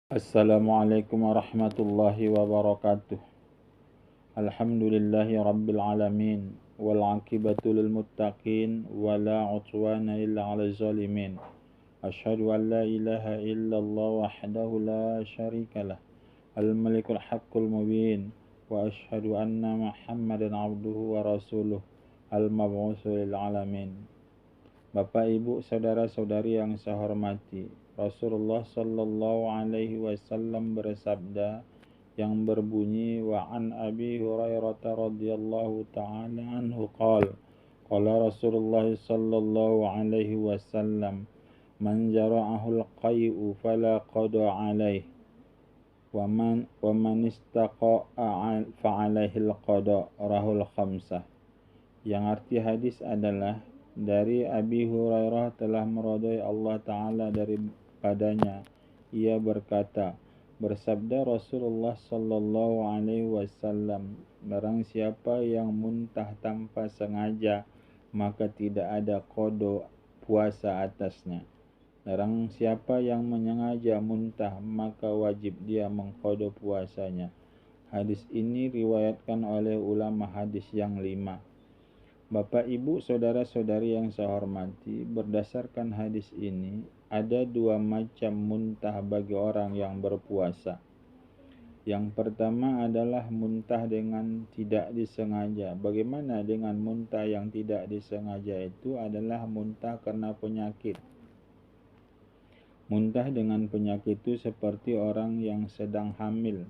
Assalamualaikum warahmatullahi wabarakatuh. Alhamdulillahi rabbil alamin wal aqibatu lil muttaqin wala udwana illa 'alal zalimin. Asyhadu an la ilaha illallah wahdahu la syarikalah al malikul haqqul mubin wa asyhadu anna Muhammadan 'abduhu wa rasuluh al mab'utsu lil alamin. Bapak, Ibu, saudara-saudari yang saya hormati, Rasulullah Sallallahu Alaihi Wasallam bersabda yang berbunyi wa an Abi Hurairah radhiyallahu taala anhu qala Rasulullah Sallallahu Alaihi Wasallam man jara'ahul qai'u fala qada alaih wa man istaqa'a fa alaihi al-qada rahul khamsah. Yang arti hadis adalah dari Abi Hurairah telah meridhai Allah Ta'ala daripadanya. Ia berkata, bersabda Rasulullah Sallallahu Alaihi Wasallam, barang siapa yang muntah tanpa sengaja, maka tidak ada qada puasa atasnya. Barang siapa yang menyengaja muntah, maka wajib dia mengqada puasanya. Hadis ini riwayatkan oleh ulama hadis yang 5. Bapak, Ibu, saudara-saudari yang saya hormati, berdasarkan hadis ini, ada dua macam muntah bagi orang yang berpuasa. Yang pertama adalah muntah dengan tidak disengaja. Bagaimana dengan muntah yang tidak disengaja? Itu adalah muntah karena penyakit. Muntah dengan penyakit itu seperti orang yang sedang hamil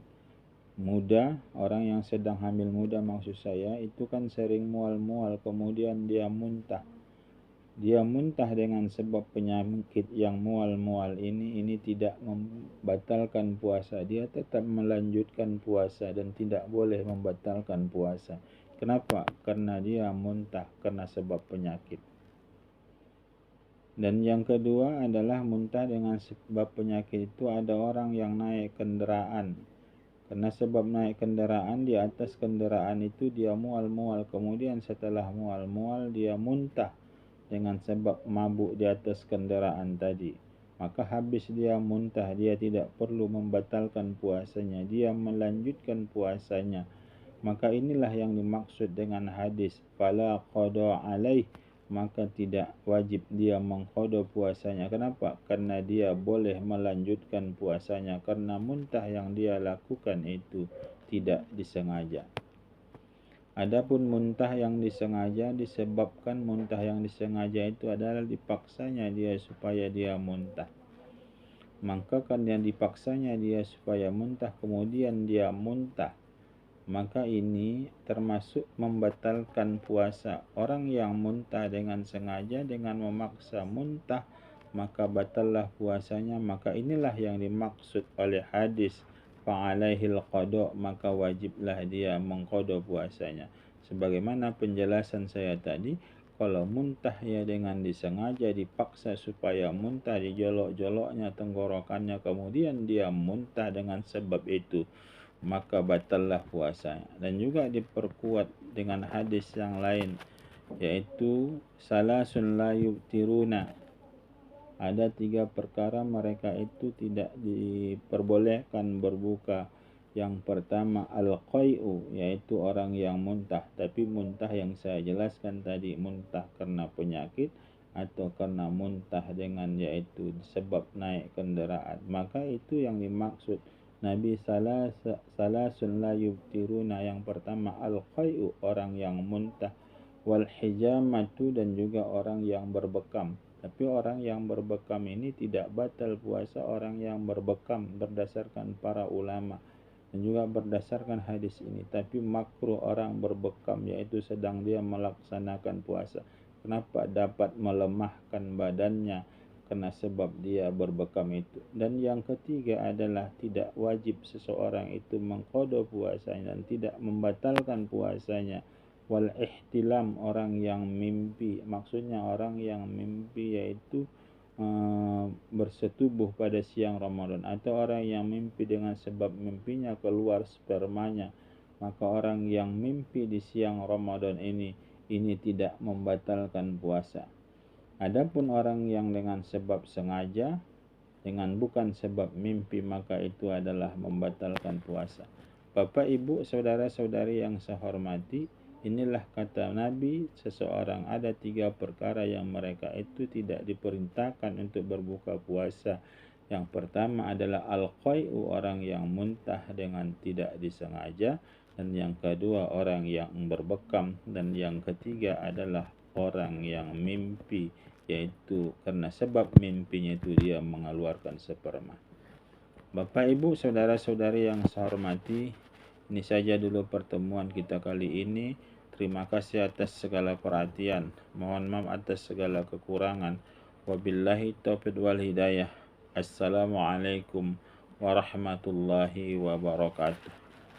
muda. Orang yang sedang hamil muda maksud saya itu kan sering mual-mual, kemudian dia muntah dengan sebab penyakit yang mual-mual ini tidak membatalkan puasa. Dia tetap melanjutkan puasa dan tidak boleh membatalkan puasa. Kenapa? Karena dia muntah karena sebab penyakit. Dan yang kedua adalah muntah dengan sebab penyakit itu ada orang yang naik kendaraan. Karena sebab naik kendaraan, di atas kendaraan itu dia mual-mual. Kemudian setelah mual-mual dia muntah dengan sebab mabuk di atas kendaraan tadi. Maka habis dia muntah, dia tidak perlu membatalkan puasanya. Dia melanjutkan puasanya. Maka inilah yang dimaksud dengan hadis fala qada alaih, maka tidak wajib dia mengqada puasanya. Kenapa? Karena dia boleh melanjutkan puasanya karena muntah yang dia lakukan itu tidak disengaja. Adapun muntah yang disengaja, disebabkan muntah yang disengaja itu adalah dipaksanya dia supaya dia muntah. Maka karena dipaksanya dia supaya muntah, kemudian dia muntah, maka ini termasuk membatalkan puasa. Orang yang muntah dengan sengaja, dengan memaksa muntah, maka batallah puasanya. Maka inilah yang dimaksud oleh hadis fa'alaihil qada, maka wajiblah dia mengqada puasanya. Sebagaimana penjelasan saya tadi, kalau muntah ya dengan disengaja, dipaksa supaya muntah, dijolok-joloknya tenggorokannya, kemudian dia muntah dengan sebab itu, maka batallah puasanya. Dan juga diperkuat dengan hadis yang lain, yaitu salasun la yuftiruna. Ada 3 perkara mereka itu tidak diperbolehkan berbuka. Yang pertama al-qai'u, yaitu orang yang muntah, tapi muntah yang saya jelaskan tadi, muntah karena penyakit atau karena muntah dengan yaitu sebab naik kendaraan, maka itu yang dimaksud Nabi salasun la yuftiruna. Yang pertama al-qai'u, orang yang muntah, wal hijamatu, dan juga orang yang berbekam. Tapi orang yang berbekam ini tidak batal puasa orang yang berbekam berdasarkan para ulama dan juga berdasarkan hadis ini. Tapi makruh orang berbekam, yaitu sedang dia melaksanakan puasa. Kenapa? Dapat melemahkan badannya karena sebab dia berbekam itu. Dan yang ketiga adalah tidak wajib seseorang itu mengqada puasanya dan tidak membatalkan puasanya. Wal ihtilam, orang yang mimpi. Maksudnya orang yang mimpi yaitu bersetubuh pada siang Ramadan, atau orang yang mimpi dengan sebab mimpinya keluar spermanya. Maka orang yang mimpi di siang Ramadan ini tidak membatalkan puasa. Adapun orang yang dengan sebab sengaja, dengan bukan sebab mimpi, maka itu adalah membatalkan puasa. Bapak, Ibu, saudara-saudari yang saya hormati, inilah kata Nabi, seseorang ada 3 perkara yang mereka itu tidak diperintahkan untuk berbuka puasa. Yang pertama adalah al-qai'u, orang yang muntah dengan tidak disengaja. Dan yang kedua, orang yang berbekam. Dan yang ketiga adalah orang yang mimpi, yaitu karena sebab mimpinya itu dia mengeluarkan sperma. Bapak, Ibu, saudara-saudari yang saya hormati, ini saja dulu pertemuan kita kali ini. Terima kasih atas segala perhatian. Mohon maaf atas segala kekurangan. Wabillahi taufiq wal hidayah. Assalamualaikum warahmatullahi wabarakatuh.